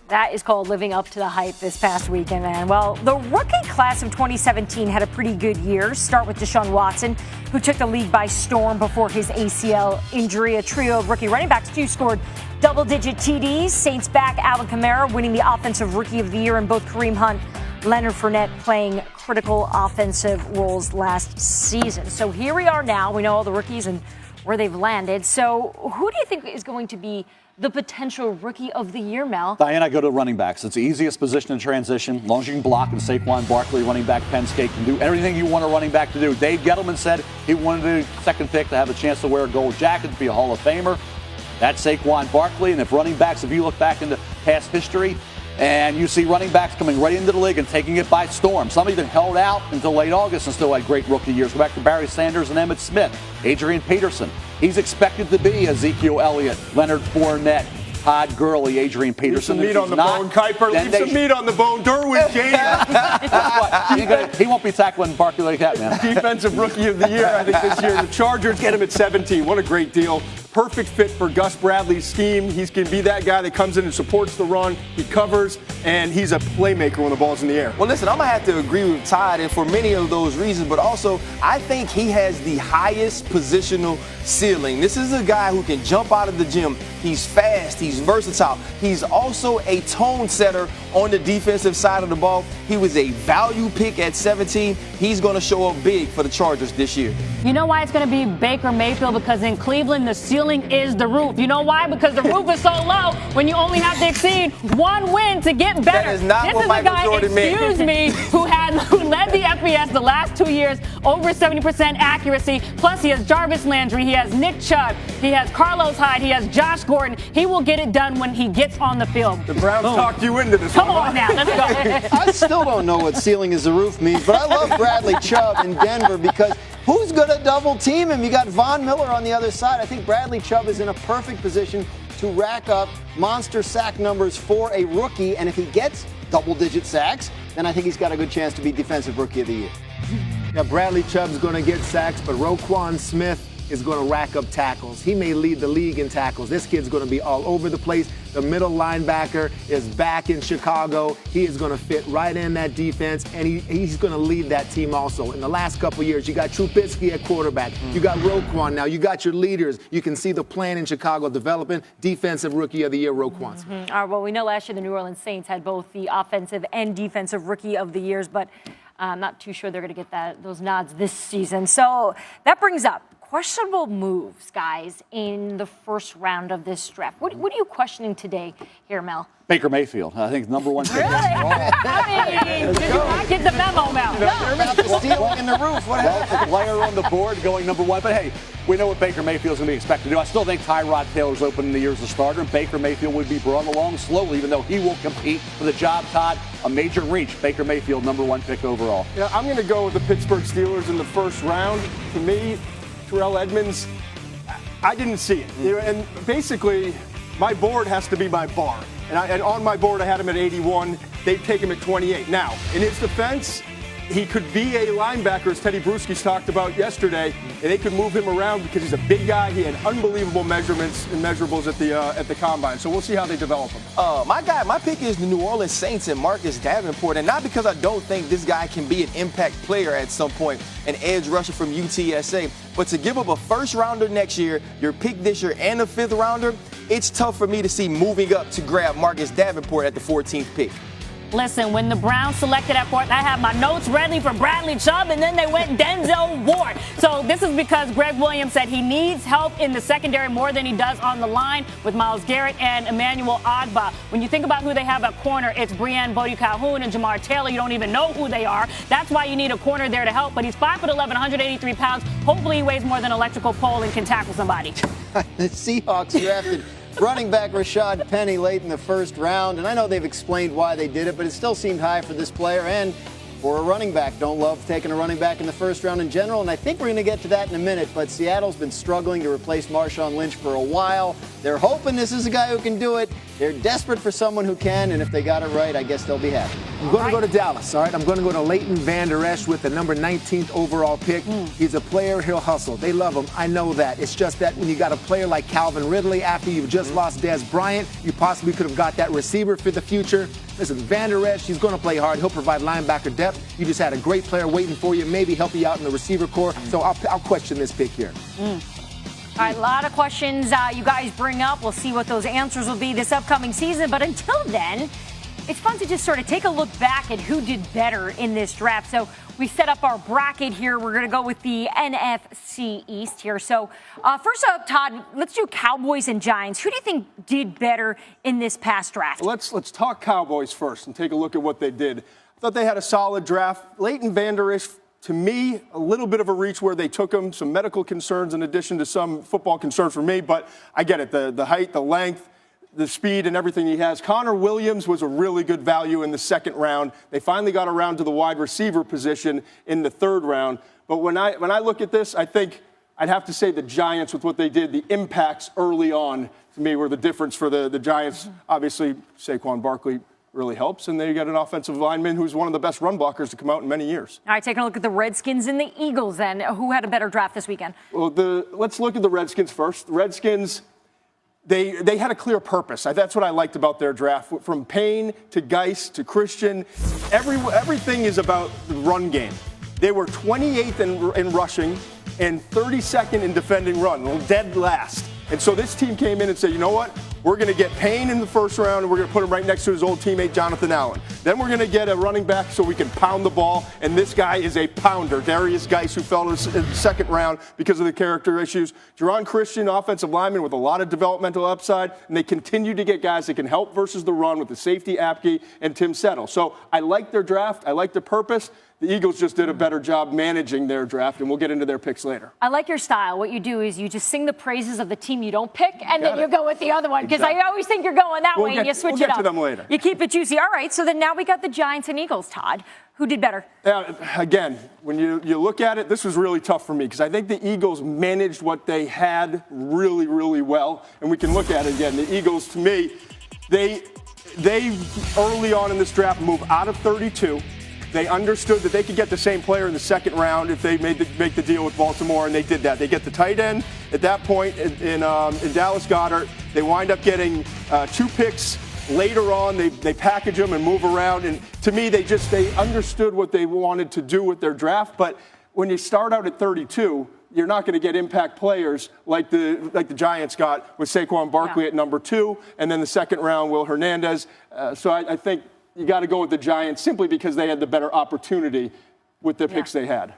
That is called living up to the hype this past weekend, man. Well, the rookie class of 2017 had a pretty good year. Start with Deshaun Watson, who took the league by storm before his ACL injury. A trio of rookie running backs, too, scored double-digit TDs. Saints back Alvin Kamara winning the Offensive Rookie of the Year, and both Kareem Hunt, Leonard Fournette playing critical offensive roles last season. So here we are now. We know all the rookies and where they've landed. So who do you think is going to be the potential Rookie of the Year, Mel? Diane, I go to running backs. It's the easiest position in transition. As long as you can block, and Saquon Barkley, running back, Penn State, can do everything you want a running back to do. Dave Gettleman said he wanted the second pick to have a chance to wear a gold jacket, to be a Hall of Famer. That's Saquon Barkley. And if running backs, if you look back into past history, and you see running backs coming right into the league and taking it by storm. Some even held out until late August and still had great rookie years. Go back to Barry Sanders and Emmitt Smith, Adrian Peterson. He's expected to be Ezekiel Elliott, Leonard Fournette, Todd Gurley, Adrian Peterson. Leave some meat on the bone, Kuiper. Leave some meat on the bone. Derwin James. He won't be tackling Barkley like that, man. Defensive Rookie of the Year, I think, this year. The Chargers get him at 17. What a great deal. Perfect fit for Gus Bradley's scheme. He's going to be that guy that comes in and supports the run. He covers, and he's a playmaker when the ball's in the air. Well, listen, I'm going to have to agree with Todd, and for many of those reasons, but also I think he has the highest positional ceiling. This is a guy who can jump out of the gym. He's fast. He's versatile. He's also a tone setter on the defensive side of the ball. He was a value pick at 17. He's going to show up big for the Chargers this year. You know why it's going to be Baker Mayfield? Because in Cleveland, the ceiling is the roof. You know why? Because the roof is so low when you only have to exceed one win to get better. That is not what Michael Jordan meant. Excuse me, who led the FBS the last 2 years, over 70% accuracy. Plus, he has Jarvis Landry, he has Nick Chubb, he has Carlos Hyde, he has Josh Gordon. He will get it done when he gets on the field. The Browns talked you into this Come one. on now, let's go. I still don't know what ceiling is the roof means, but I love Bradley Chubb in Denver because who's going to double team him? You got Von Miller on the other side. I think Bradley Chubb is in a perfect position to rack up monster sack numbers for a rookie, and if he gets double-digit sacks, then I think he's got a good chance to be Defensive Rookie of the Year. Yeah, Bradley Chubb's going to get sacks, but Roquan Smith is going to rack up tackles. He may lead the league in tackles. This kid's going to be all over the place. The middle linebacker is back in Chicago. He is going to fit right in that defense, and he's going to lead that team also. In the last couple of years, you got Trubisky at quarterback. You got Roquan now. You got your leaders. You can see the plan in Chicago developing. Defensive Rookie of the Year, Roquan. All right, well, we know last year the New Orleans Saints had both the Offensive and Defensive Rookie of the Years, but I'm not too sure they're going to get those nods this season. So that brings up questionable moves, guys, in the first round of this draft. What are you questioning today here, Mel? Baker Mayfield, I think, number one pick. Really? I mean, did you not get the memo, Mel? They're about the ceiling in the roof. What happened? Well, the player on the board going number one. But, hey, we know what Baker Mayfield's going to be expected to do. I still think Tyrod Taylor's open in the year as a starter, and Baker Mayfield would be brought along slowly, even though he will compete for the job, Todd. A major reach. Baker Mayfield, number one pick overall. Yeah, I'm going to go with the Pittsburgh Steelers in the first round. To me, Terrell Edmonds, I didn't see it. And basically, my board has to be my bar. And on my board, I had him at 81. They'd take him at 28. Now, in his defense, he could be a linebacker, as Teddy Bruschi's talked about yesterday, and they could move him around because he's a big guy. He had unbelievable measurements and measurables at the combine. So we'll see how they develop him. My pick is the New Orleans Saints and Marcus Davenport, and not because I don't think this guy can be an impact player at some point, an edge rusher from UTSA, but to give up a first rounder next year, your pick this year, and a fifth rounder, it's tough for me to see moving up to grab Marcus Davenport at the 14th pick. Listen, when the Browns selected at fourth, I had my notes ready for Bradley Chubb, and then they went Denzel Ward. So this is because Greg Williams said he needs help in the secondary more than he does on the line with Myles Garrett and Emmanuel Ogbah. When you think about who they have at corner, it's Breanne Bodie-Calhoun and Jamar Taylor. You don't even know who they are. That's why you need a corner there to help. But he's 5'11", 183 pounds. Hopefully he weighs more than an electrical pole and can tackle somebody. The Seahawks drafted running back Rashad Penny late in the first round, and I know they've explained why they did it, but it still seemed high for this player and for a running back. Don't love taking a running back in the first round in general, and I think we're going to get to that in a minute, but Seattle's been struggling to replace Marshawn Lynch for a while. They're hoping this is a guy who can do it. They're desperate for someone who can, and if they got it right, I guess they'll be happy. I'm going to go to Dallas, all right? I'm going to go to Leighton Vander Esch with the number 19th overall pick. He's a player. He'll hustle. They love him. I know that. It's just that when you got a player like Calvin Ridley after you've just lost Des Bryant, you possibly could have got that receiver for the future. Listen, Vander Esch, he's going to play hard. He'll provide linebacker depth. You just had a great player waiting for you, maybe help you out in the receiver core. So I'll question this pick here. All right, a lot of questions you guys bring up. We'll see what those answers will be this upcoming season. But until then, it's fun to just sort of take a look back at who did better in this draft. So we set up our bracket here. We're going to go with the NFC East here. So first up, Todd, let's do Cowboys and Giants. Who do you think did better in this past draft? Let's talk Cowboys first and take a look at what they did. I thought they had a solid draft. Leighton Vander Esch, to me, a little bit of a reach where they took him. Some medical concerns in addition to some football concerns for me, but I get it. The height, the length, the speed, and everything he has. Connor Williams was a really good value in the second round. They finally got around to the wide receiver position in the third round. But when I look at this, I think I'd have to say the Giants with what they did, the impacts early on, to me, were the difference for the Giants. Obviously, Saquon Barkley really helps, and then you got an offensive lineman who's one of the best run blockers to come out in many years. All right, taking a look at the Redskins and the Eagles then. Who had a better draft this weekend? Well, let's look at the Redskins first. The Redskins, they had a clear purpose. That's what I liked about their draft. From Payne to Geist to Christian, everything is about the run game. They were 28th in rushing and 32nd in defending run, dead last. And so this team came in and said, you know what? We're going to get Payne in the first round, and we're going to put him right next to his old teammate, Jonathan Allen. Then we're going to get a running back so we can pound the ball, and this guy is a pounder. Darius Geis, who fell in the second round because of the character issues. Jerron Christian, offensive lineman with a lot of developmental upside, and they continue to get guys that can help versus the run with the safety Apke and Tim Settle. So I like their draft. I like the purpose. The Eagles just did a better job managing their draft, and we'll get into their picks later. I like your style. What you do is you just sing the praises of the team you don't pick, and then you go with the other one. Because I always think you're going that way, and you switch it up. We'll get to them later. You keep it juicy. All right, so then now we got the Giants and Eagles, Todd. Who did better? Again, when you look at it, this was really tough for me because I think the Eagles managed what they had really, really well. And we can look at it again. The Eagles, to me, they early on in this draft moved out of 32. They understood that they could get the same player in the second round if they make the deal with Baltimore, and they did that. They get the tight end at that point in Dallas Goedert. They wind up getting 2 picks later on. They package them and move around. And to me, they understood what they wanted to do with their draft. But when you start out at 32, you're not going to get impact players like the Giants got with Saquon Barkley at number 2, and then the second round, Will Hernandez. So I think you got to go with the Giants simply because they had the better opportunity with the picks they had.